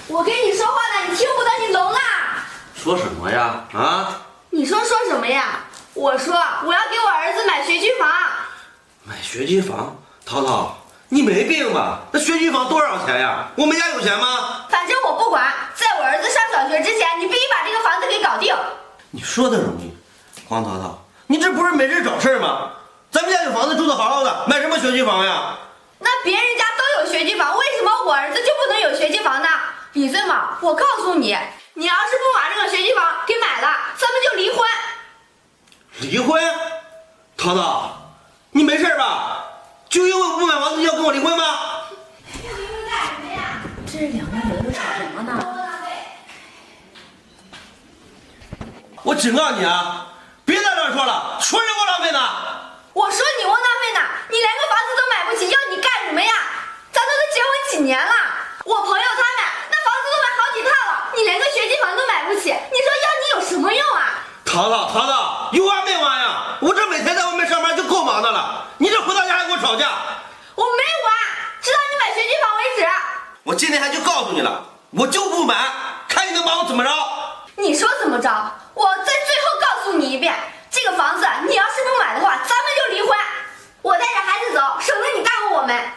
我跟你说话呢，你听不得，你聋啦？说什么呀？啊？你说什么呀？我说我要给我儿子买学区房。买学区房？淘淘，你没病吧？那学区房多少钱呀？我们家有钱吗？反正我不管，在我儿子上小学之前，你必须把这个房子给搞定。你说的容易，黄淘淘，你这不是没事找事吗？咱们家有房子，住得好好的，买什么学区房呀？那别人家都有学区房，为什么我儿子就不能有学区房呢？李最毛，我告诉你，你要是不把这个学区房给买了，咱们就离婚。离婚？淘淘，你没事吧？就因为我不买房子就要跟我离婚吗？离婚干什么呀？这两个人都吵什么呢？我警告你啊，别在这儿说了，说人窝囊废呢。我说你窝囊废呢，你连个房子都买不起，要你干什么呀？咱都结婚几年了，我朋友他们那房子都买好几套了，你连个学区房都买不起，你说要你有什么用啊？淘淘，有完没完呀？我这每天在外面上班就够忙的了，你这回到家还跟我吵架。我没完，直到你买学区房为止。我今天还就告诉你了，我就不买，看你能把我怎么着。你说怎么着？我再最后告诉你一遍，这个房子你要是不买的话，咱们就离婚。我带着孩子走，省得你耽误我们。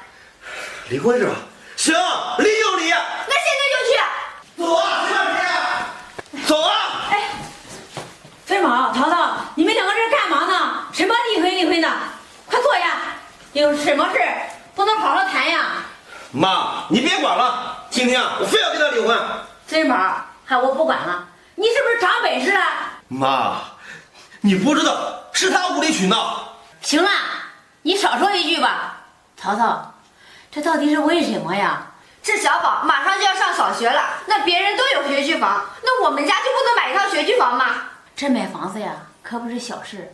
离婚是吧？行，离就离。那现在就去。走啊，谁让谁？走啊！哎，飞毛、淘淘，你们两个这干嘛呢？什么离婚的？快坐下！有什么事不能好好谈呀？妈，你别管了，今天我非要跟他离婚。飞毛，嗨，我不管了，你是不是长本事了？妈，你不知道是他无理取闹。行了，你少说一句吧。淘淘，这到底是为什么呀？这小宝马上就要上小学了，那别人都有学区房，那我们家就不能买一套学区房吗？这买房子呀，可不是小事。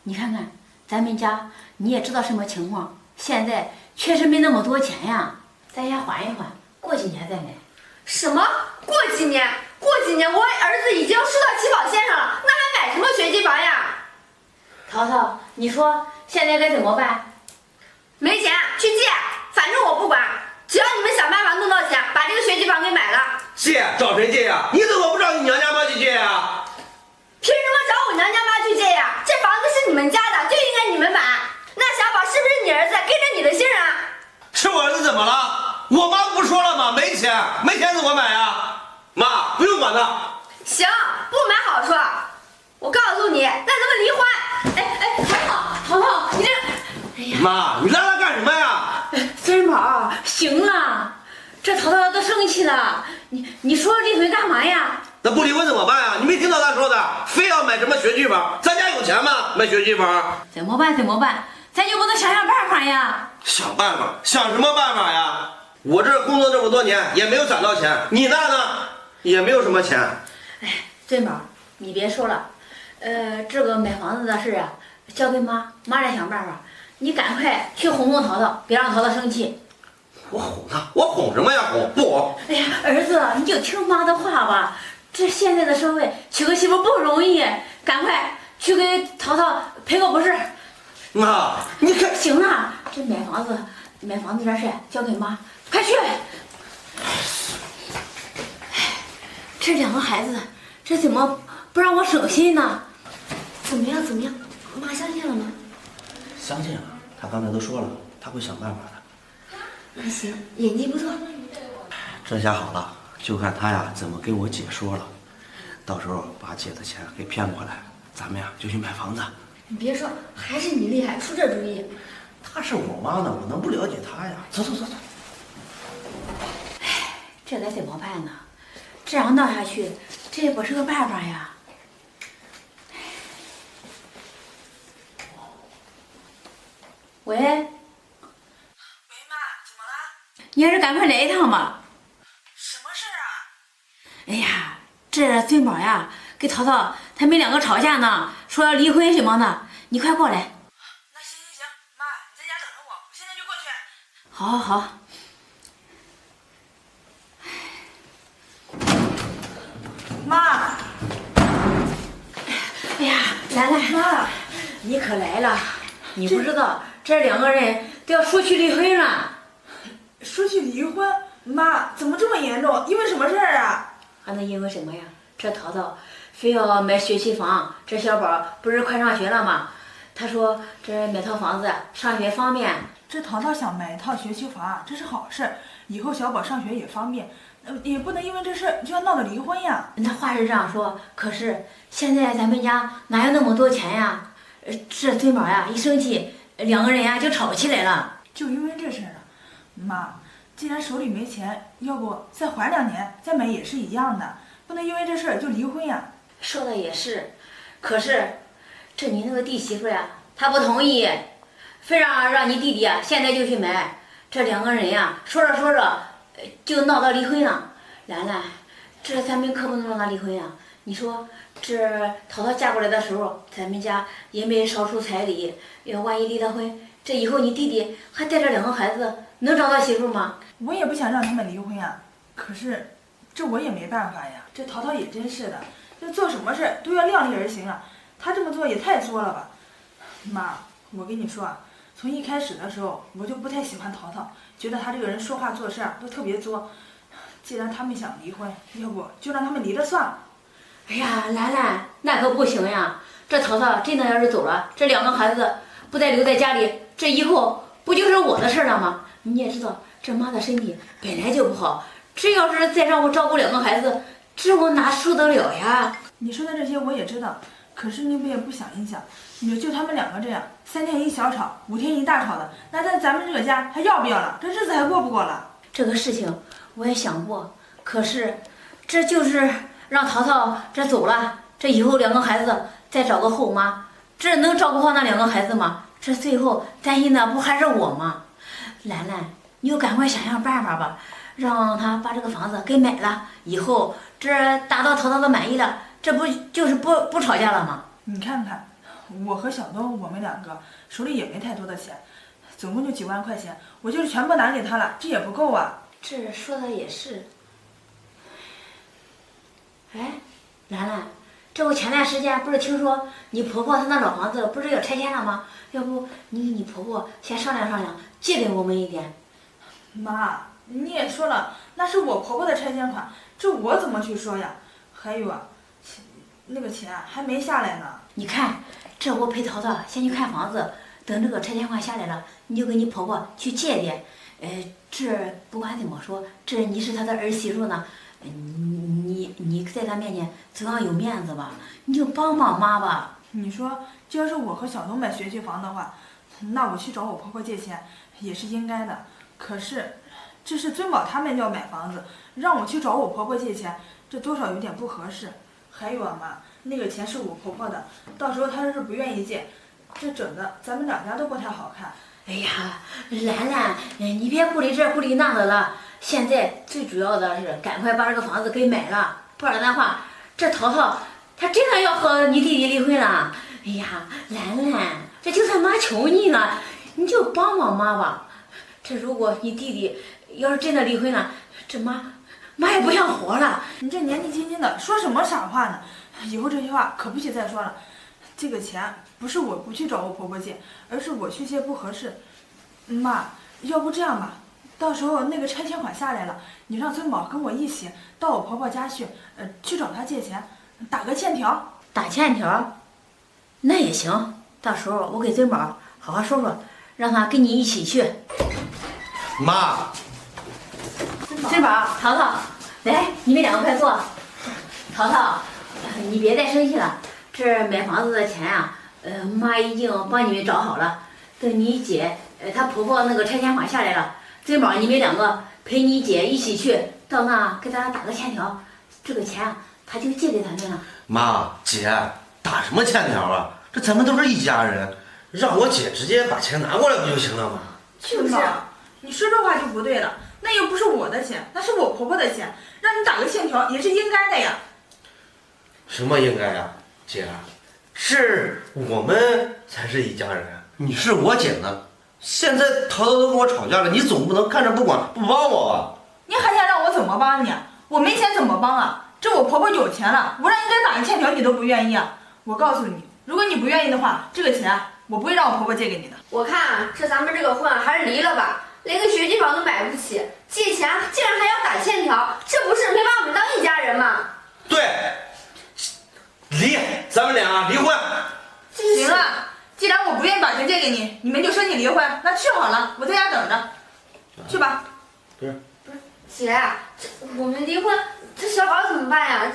你看看咱们家，你也知道什么情况，现在确实没那么多钱呀。咱先缓一缓，过几年再买。什么？过几年？过几年我儿子已经输到起跑线上了，那还买什么学区房呀？淘淘，你说现在该怎么办？没钱去借，反正我不管，只要你们想办法弄到钱，把这个学区房给买了。借找谁借呀？你怎么不找你娘家妈去借呀？凭什么找我娘家妈去借呀？这房子是你们家的，就应该你们买。那小宝是不是你儿子，跟着你的姓啊？是我儿子怎么了？我妈不说了吗？没钱，没钱怎么买啊？妈，不用管他。行，不买好说。我告诉你，那咱们离婚。淘淘，你这，哎呀，妈，你拉他干什么呀？孙宝，行了，这淘淘都生气了，你说离婚干嘛呀？那不离婚怎么办呀？你没听到他说的，非要买什么学区房？咱家有钱吗？买学区房？怎么办？咱就不能想办法呀？想办法？想什么办法呀？我这工作这么多年也没有攒到钱，你那呢？也没有什么钱。哎，孙宝，你别说了，这个买房子的事啊，交给妈来想办法。你赶快去哄淘淘，别让淘淘生气。我哄他，我哄什么呀？哄不哄？哎呀，儿子，你就听妈的话吧。这现在的社会，娶个媳妇不容易，赶快去给淘淘赔个不是。妈，你看，行了，这买房子这事交给妈，快去。这两个孩子，这怎么不让我省心呢？怎么样？妈相信了吗？相信了，他刚才都说了，他会想办法的。那行，演技不错。这下好了，就看他呀怎么跟我姐说了，到时候把姐的钱给骗过来，咱们呀就去买房子。你别说，还是你厉害，出这主意。她是我妈呢，我能不了解她呀？走。唉，这该怎么办呢？这样闹下去，这也不是个办法呀。喂，喂，妈，怎么了？你还是赶快来一趟吧。什么事啊？哎呀，这孙宝呀，跟淘淘他们两个吵架呢，说要离婚什么的，你快过来。那行，妈，你在家等着我，我现在就过去。好。妈，哎呀，兰兰，妈，你可来了，你不知道这两个人都要说去离婚了。说起离婚，妈，怎么这么严重？因为什么事儿啊？还能因为什么呀？这淘淘非要买学区房，这小宝不是快上学了吗？他说这买套房子上学方便。这淘淘想买一套学区房啊，这是好事，以后小宝上学也方便。也不能因为这事就要闹着离婚呀。那话是这样说，可是现在咱们家哪有那么多钱呀？这尊宝呀一生气，两个人呀就吵起来了。就因为这事儿啊，妈，既然手里没钱，要不再缓2年再买也是一样的，不能因为这事儿就离婚呀。说的也是，可是这你那个弟媳妇呀，她不同意，非让你弟弟啊现在就去买。这两个人呀说着说着就闹到离婚了。兰兰，这咱们可不能让他离婚呀！你说这淘淘嫁过来的时候，咱们家也没少出彩礼，万一离了婚，这以后你弟弟还带着2个孩子，能找到媳妇吗？我也不想让他们离婚呀，可是这我也没办法呀。这淘淘也真是的，这做什么事都要量力而行啊。他这么做也太作了吧。妈，我跟你说啊，从一开始的时候我就不太喜欢淘淘，觉得他这个人说话做事都特别作。既然他们想离婚，要不就让他们离了算了。哎呀，兰兰，那可不行呀！这淘淘真的要是走了，这2个孩子不再留在家里，这以后不就是我的事了吗？你也知道，这妈的身体本来就不好，这要是再让我照顾2个孩子，这我哪受得了呀？你说的这些我也知道，可是你们也不想一想，就他们2个这样，3天一小吵，5天一大吵的，那在咱们这个家还要不要了？这日子还过不过了？这个事情我也想过，可是这就是让淘淘这走了，这以后2个孩子再找个后妈，这能照顾好那2个孩子吗？这最后担心的不还是我吗？兰兰，你就赶快想想办法吧，让他把这个房子给买了，以后这达到淘淘的满意了，这不就是不吵架了吗？你看看，我和小东，我们2个手里也没太多的钱，总共就几万块钱，我就是全部拿给他了，这也不够啊。这说的也是。哎，兰兰，这我前段时间不是听说你婆婆她那老房子不是要拆迁了吗？要不你跟你婆婆先商量商量，借给我们一点。妈，你也说了，那是我婆婆的拆迁款，这我怎么去说呀？还有啊，那个钱还没下来呢。你看，这我陪淘淘先去看房子，等这个拆迁款下来了，你就跟你婆婆去借点。这不管怎么说，这你是她的儿媳妇呢，你在她面前总要有面子吧，你就帮帮妈吧。你说，这要是我和小东买学区房的话，那我去找我婆婆借钱也是应该的。可是，这是尊宝他们要买房子，让我去找我婆婆借钱，这多少有点不合适。还有啊妈，那个钱是我婆婆的，到时候她要是不愿意借，这整的咱们2家都不太好看。哎呀，兰兰，你别顾虑这顾虑那的了。现在最主要的是赶快把这个房子给买了，不然的话，这淘淘他真的要和你弟弟离婚了。哎呀，兰兰，这就算妈求你了，你就帮帮妈吧。这如果你弟弟要是真的离婚了，这妈也不想活了。你这年纪轻轻的说什么傻话呢？以后这些话可不许再说了。这个钱不是我不去找我婆婆借，而是我去借不合适。妈，要不这样吧，到时候那个拆迁款下来了，你让尊宝跟我一起到我婆婆家去，去找她借钱，打个欠条。打欠条，那也行。到时候我给尊宝好好说说，让他跟你一起去。妈，尊宝，淘淘，来，你们2个快坐。淘淘，你别再生气了。这买房子的钱啊，妈已经帮你们找好了。等你姐，她婆婆那个拆迁款下来了，尊宝你们2个陪你姐一起去，到那给咱打个欠条，这个钱他就借给咱们了。妈，姐，打什么欠条啊？这咱们都是一家人，让我姐直接把钱拿过来不就行了吗？就是，你说这话就不对了，那又不是我的钱，那是我婆婆的钱，让你打个欠条也是应该的呀。什么应该呀？姐，是我们才是一家人，你是我姐呢。现在淘淘都跟我吵架了，你总不能看着不管不帮我吧？你还想让我怎么帮你啊？我没钱怎么帮啊？这我婆婆有钱了，我让你给她打个欠条，你都不愿意啊？我告诉你，如果你不愿意的话，这个钱我不会让我婆婆借给你的。我看啊，这咱们这个婚还是离了吧。连个学区房都买不起，借钱竟然还要打欠条，这不是没把我们当一家人吗？对，咱们俩离婚。行了，既然我不愿意把钱借给你，你们就申请离婚，那去好了，我在家等着，去吧。不是，姐，这我们离婚，这小宝怎么办呀？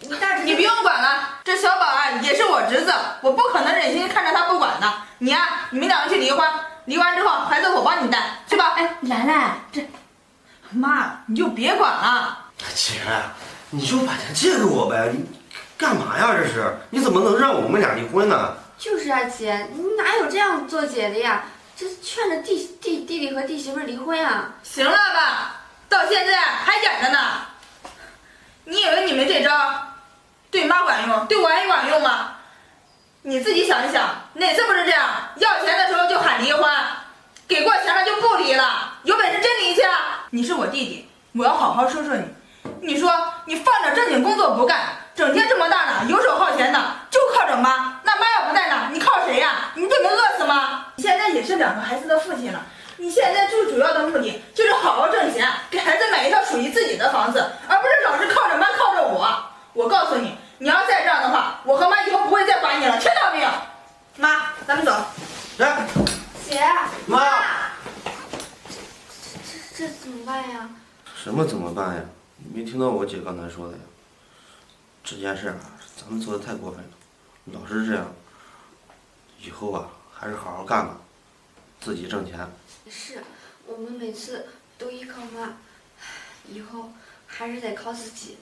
你大侄子，你不用管了，这小宝啊也是我侄子，我不可能忍心看着他不管的。你呀，你们两个去离婚，离完之后孩子我帮你带，去吧。哎，兰兰，这妈，你就别管了。姐，你就把钱借给我呗，你干嘛呀？这是，你怎么能让我们俩离婚呢？就是啊，姐，你哪有这样做姐的呀？这劝着弟弟和弟媳妇离婚啊！行了吧，到现在还演着呢。你以为你们这招对妈管用，对我还管用吗？你自己想一想，哪次不是这样？要钱的时候就喊离婚，给过钱了就不离了，有本事真离去啊！你是我弟弟，我要好好说说你。你说你放着正经工作不干，整天这么大了，游手好闲的，就靠着妈。那妈要不在呢，你靠谁呀？你准备饿死吗？你现在也是2个孩子的父亲了，你现在最主要的目的就是好好挣钱，给孩子买一套属于自己的房子，而不是老是靠着妈靠着我。我告诉你，你要再这样的话，我和妈以后不会再管你了，听到没有？妈，咱们走。来，姐，妈，这怎么办呀？什么怎么办呀？你没听到我姐刚才说的呀？这件事啊，咱们做的太过分了，老是这样，以后啊，还是好好干吧，自己挣钱。是，我们每次都依靠妈，以后还是得靠自己。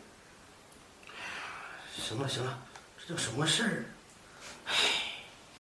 行了行了，这叫什么事儿？唉。